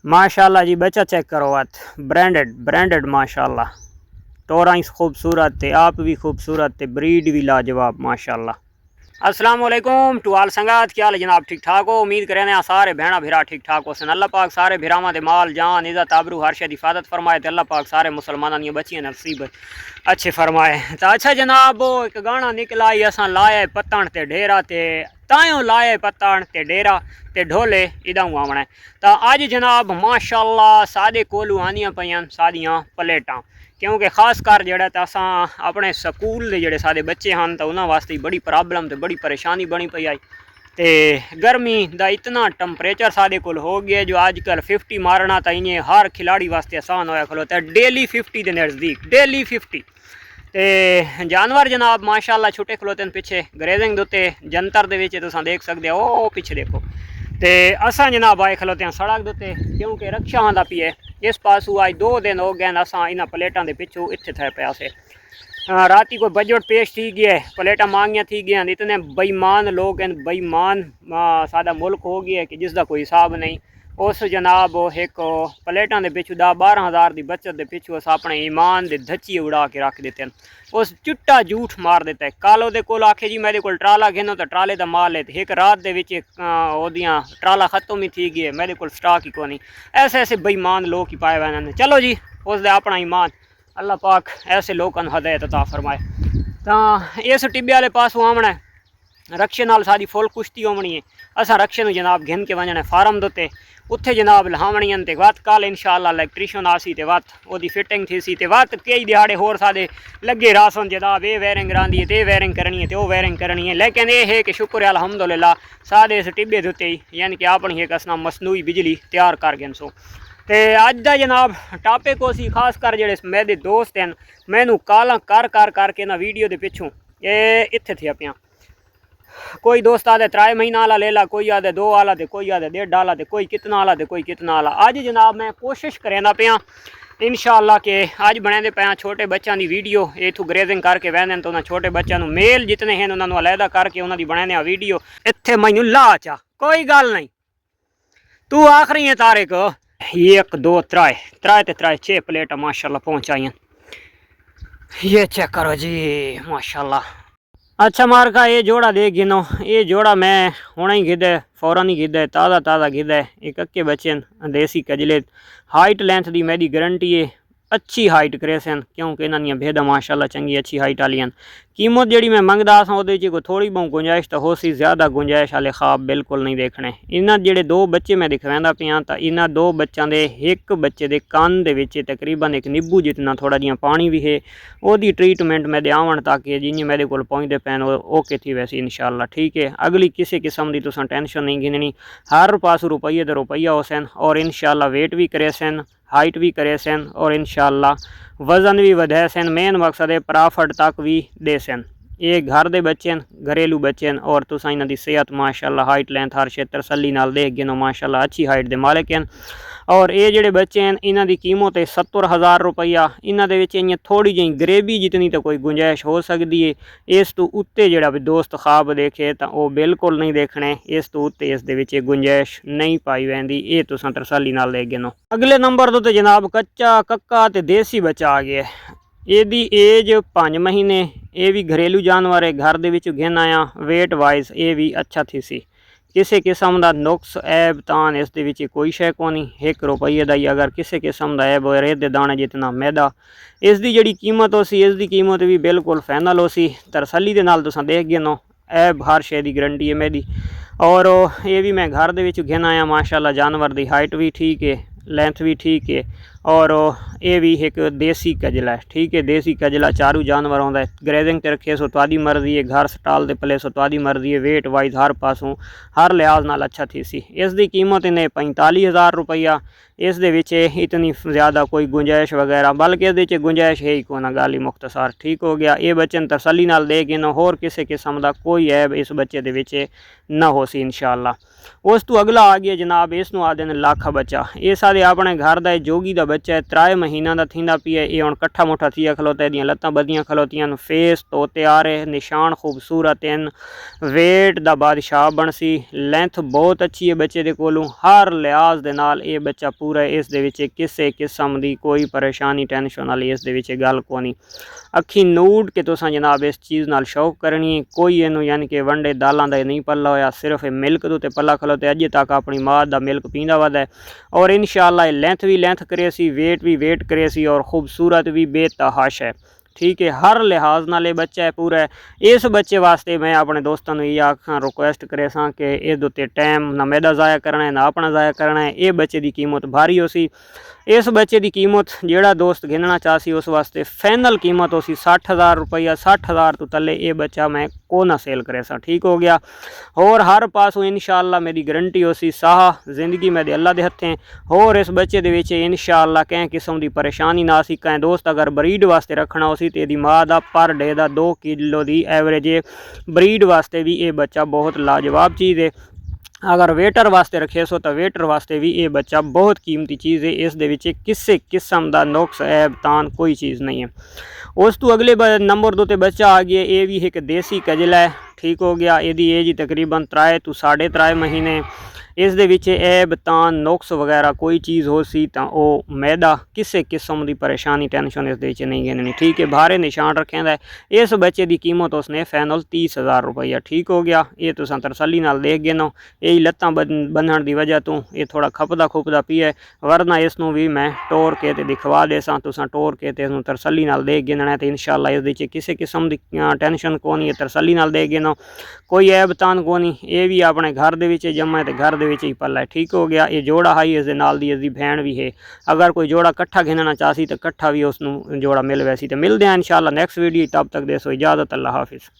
माशाल्लाह जी, बच्चा चेक करो बात, ब्रांडेड ब्रांडेड माशाल्लाह। टोराइस खूबसूरत थे, आप भी खूबसूरत थे, ब्रीड भी लाजवाब माशाल्लाह। अस्सलाम वालेकुम टू आल संगात, क्या हाल है जनाब? ठीक ठाक हो? उम्मीद करें सारे भेड़ा भिरा ठीक ठाक हो सन। अल्लाह पाक सारे भिरावां दे माल जान इज़्ज़त आबरू हर शे दी हिफाजत फरमाए ते अल्लाह पाक सारे मुसलमानां दी बच्चियां नसीब अच्छे फरमाए। तो अच्छा जनाब, एक गाना निकला ही, असां लाए पत्तण ते ढेरा ते तायों लाए पत्तण ते डेरा ते ढोले इदां आवना। तो अज जनाब माशाल्लाह सादे कोलू आनियां पईयां सादियां प्लेटां, क्योंकि खास कर जो असा अपने स्कूल के जोड़े सारे बच्चे हैं तो उन्होंने वास्ते बड़ी प्रॉब्लम तो बड़ी परेशानी बनी पई आई। तो गर्मी का इतना टंपरेचर साढ़े को हो गया जो अजकल 50 मारना तो इं हर खिलाड़ी वास्ते आसान होया खलोता है। डेली 50 के नज़दीक, डेली 50। तो जानवर जनाब माशाल्लाह छुटे खलोते हैं पिछे ग्रेजिंग के उत्ते जंतर के तुम देख सकते हो, ओ पिछे देखो। तो असा जनाब आए खलोते हैं सड़क के उत्ते, क्योंकि रक्षा आंदा पिए इस पासू आज 2 दिन हो गए असा इन्होंने प्लेटा के पिछू इतने थे पैसे। राती कोई बजट पेश थी गया, प्लेटा मांगिया थी गया, इतने बेईमान लोग हैं, बेईमान सादा मुल्क हो गया कि जिसका कोई हिसाब नहीं। उस जनाब एक प्लेटा के पिछू 10-12 हज़ार की बचत के पिछू अस अपने ईमान के धच्ची उड़ा के रख देते हैं। उस चिट्टा झूठ मार देता है। कल वो आखे जी मेरे को ट्राला घेनो तो ट्राले का माल है, एक रात के ट्राला खत्म ही थी गई, मेरे को स्टॉक ही कोनी। ऐसे ऐसे बेईमान लोग ही पाए हुए हैं। चलो जी, उस अपना ईमान, अल्लाह पाक ऐसे लोगों को हदायत अता फरमाए। तो इस टिब्बे वाले पासों आमना रक्शे नाल सारी फुल कुश्ती होनी है। असा रक्शे में जनाब घिन के वजना फार्म दोते उत्थे जनाब लहावनी ते वत कल इंशाअल्लाह इलैक्ट्रीशियन आसी ते वत ओदी फिटिंग थी सी ते वत कई दिहाड़े होर सादे लगे रासन जनाब, ये वायरिंग करांदी है, ते वायरिंग करनी है, ते वो वायरिंग करनी है। लेकिन ये है कि शुक्र है अल्हम्दुलिल्लाह सादे इस टिब्बे दे उत्ते यानी कि अपनी एक असना मसनूई बिजली तैयार कर गए सो। तो अज का जनाब टॉपिक उसी खास कर जेडे मेरे दोस्त हैं मैनू काला कर कर करके ना वीडियो के पिछू ये इत्थे थे पियाँ। कोई दोस्त आदे 3 महीना वाला ले ला, कोई आदे 2 वाला, तो कोई आदे 1.5 वाला, तो कोई कितना वाला, तो कोई कितना वाला। अज जनाब मैं कोशिश करेंदा पियाँ इंशाअल्लाह के अज बने पे छोटे बच्चों की वीडियो इतों ग्रेजिंग करके वहदे तो उन्होंने छोटे बच्चों मेल जितने हैं उन्होंने अलहदा करके उन्होंने बनाने वीडियो इत्थे मैनू ला चा। कोई गल नहीं, तू आखरी है तारिक 1 2 3 6 प्लेटा माशाल्लाह पहुँचाइयाँ। ये चेक करो जी माशाल्लाह। अच्छा मार्का ये जोड़ा देख गिनो, ये जोड़ा मैं होना ही गिदा, फौरन ही गिदा, ताज़ा गिदा। एक अक्के बच्चे देसी कजले, हाइट लेंथ की मेरी गारंटी है, अच्छी हाइट करे सन, क्योंकि इन्होंने भेदा माशाल्लाह चंगी अच्छी हाइट वाली। कीमत जी मैं मंगदा वो थोड़ी बहुत गुंजाइश तो हो सी, ज़्यादा गुंजाइश वाले ख्वाब बिल्कुल नहीं देखने। इन्होंने जोड़े 2 बच्चे मैं दिखवादा पिया तो इन्होंने 2 बच्चों के एक बच्चे के कान के तकरीबन एक नींबू जितना थोड़ा जिहा पानी भी है, वो ट्रीटमेंट मैं देवन ताकि जिन्हें मेरे को पहुँचते पैन ओके थी वैसे इंशाअल्लाह ठीक है। अगली किसी किस्म की तुम टेंशन नहीं गिननी, हर पास रुपये तो रुपया हो सन और इंशाअल्लाह वेट भी करे सन, हाइट भी करे सन और इंशाअल्लाह वज़न भी वधे सन। मेन मकसद है प्रॉफिट तक भी दे सन। ये घर के बच्चे घरेलू बच्चे और तुस इन्हों की सेहत माशाल्लाह हाइट लेंथ हर शे तसल्ली नाल देख गिनो माशाल्लाह अच्छी हाइट के मालिक हैं। और ये जोड़े बच्चे हैं इन्हों की कीमत है 70,000 रुपया। इन्होंने थोड़ी जी ग्रेवी जितनी तो कोई गुंजाइश हो सकती है। इस तो उत्ते जोड़ा भी दोस्त ख्वाब देखे तो वह बिल्कुल नहीं देखने, इस तो उत्ते इस गुंजाइश नहीं पाई वैंदी, ये तुस तसल्ली नाल देख गिनो। अगले नंबर तो जनाब कच्चा कक्का तो देसी बच्चा आ गया। यदी एज 5 महीने, ये भी घरेलू जानवर है, घर के घिन आया, वेट वाइज ये भी अच्छा थी सी, किसी किस्म का नुक्स ऐब तान इस कोई शै को नहीं। 1 रुपये का ही अगर किसी किस्म का ऐब हो, रेत के दाने जितना मैदा, इसकी जी कीमत हो सी, इसकी कीमत भी बिल्कुल फाइनल हो सी। तसल्ली के नाल तुसां देख गिनो, ऐब हर शे की गारंटी है मेरी। और ये भी मैं घर के घिन आया माशाल्लाह, जानवर की हाइट भी ठीक है, लेंथ भी ठीक है और ये भी एक देसी कजला है ठीक है। देसी कजला चारू जानवर आता है, ग्रेजिंग ते रखे सो तादी मर्जी है, घर स्टाल ते पले सो तादी मर्जी है, वेट वाइज हर पासों हर लिहाज नाल अच्छा थी सी। इसकी कीमत इन्हें 45,000 रुपया। इस इतनी ज़्यादा कोई गुंजाइश वगैरह बल्कि इस गुंजाइश है ही को ना, गाली मुख्तसार ठीक हो गया। ये बच्चे तसल्ली नाल दे के ना, होर किसी किस्म का कोई ऐब इस बच्चे के ना हो सी इंशाअल्लाह। उस तो अगला आ गया जनाब, इसनों आदे ने लाखा बच्चा। ये सारे अपने घर का जोगी का बच्चा है 3 महीना का थींदा पिया। ये हुण कट्ठा मुठा थिया खलोता, इहदियां लत्तां बदियां खलोतियां, फेस तोते आ रहे, निशान खूबसूरत हैं, वेट दा बादशाह बनसी, लेंथ बहुत अच्छी है बच्चे दे कोलों, हर लिहाज दे नाल ये बच्चा पूरा है। इस दे विच किसी किस्म दी कोई परेशानी टेंशन वाली इस दे विच गल कोनी। अखी नूड के तुसां जनाब इस चीज़ नाल शौक करनी है। कोई इनू यानी कि वंडे दालां दा नहीं पल्ला होया, सिर्फ मिल्क तो पल्ला खलोते, अजे तक अपनी माँ का मिल्क पींदा वदा है। और इंशाअल्लाह लेंथ भी लेंथ करे सी, वेट भी वेट करे सी, और खूबसूरत भी बेतहाश है। ठीक है, हर लिहाज नाल बच्चा है पूरा है। इस बच्चे वास्ते मैं अपने दोस्तों को ये आखा रिक्वेस्ट करे सा कि इस उत्ते टाइम ना मैदा ज़ाया करना है ना अपना ज़ाया करना है। ये बच्चे की कीमत भारी हो सी। इस बच्चे की कीमत जोड़ा दोस्त गिनना चाहसी उस वास्ते फाइनल कीमत हो सी 60,000 रुपया। 60,000 तो तले ये बच्चा मैं को ना सेल करे सा। ठीक हो गया। और हर पासों इंशाअल्लाह मेरी गारंटी हो सी, साह जिंदगी मेरे अल्लाह के हत्थें। और इस बच्चे दे विच इंशाअल्लाह कहीं किस्म की परेशानी ना सी। कहीं दोस्त अगर ब्रीड वास्ते रखना हो सी तो यदी माँ का पर डे का 2 किलो की एवरेज है। ब्रीड वास्ते भी ये बच्चा बहुत लाजवाब चीज़ है। अगर वेटर वास्ते रखे सो तो वेटर वास्ते भी ये बच्चा बहुत कीमती चीज़ है। इस दे विच किसी किस्म का नुक्स ऐब तान कोई चीज़ नहीं है। उस तो अगले नंबर 2 ते बच्चा आ गया। ये भी एक देसी कजला है। ठीक हो गया। यदी एज तकरीबन 3 तो 3.5 महीने। इस दे विच ऐब तान नुक्स वगैरह कोई चीज़ हो सी तो वह मैदा किसी किस्म की परेशानी टेंशन इस दे विच नहीं गिननी। ठीक है, भारे निशान रखें दा। इस बच्चे की कीमत उसने फाइनल 30,000 रुपया। ठीक हो गया। ये तुसां तसल्ली नाल देख गिनो। यही लत्तां बन्नण की वजह तो ये थोड़ा खपदा खुपदा पिया है, वरना इसनों भी मैं टोर के ते दिखवा दे सा। तुसां टोर के ते इसनों तसल्ली नाल देख गिनना है तो इंशाअल्लाह इस दे किसी किस्म की टेंशन कोनी है। तसल्ली नाल देख गिनो, कोई ऐब तान कोनी। ये भी अपने घर दे विच जम्मा है तो घर दे विच ही पला है। ठीक हो गया। ये जोड़ा हाई इस दे नाल दी इसकी भैन भी है। अगर कोई जोड़ा कट्ठा गिनना चाहसी तो कट्ठा भी उसनों जोड़ा मिल वैसी तो मिलते हैं इंशाअल्लाह नेक्स्ट वीडियो। तब तक दे सो इजाज़त। अल्लाह हाफिज़।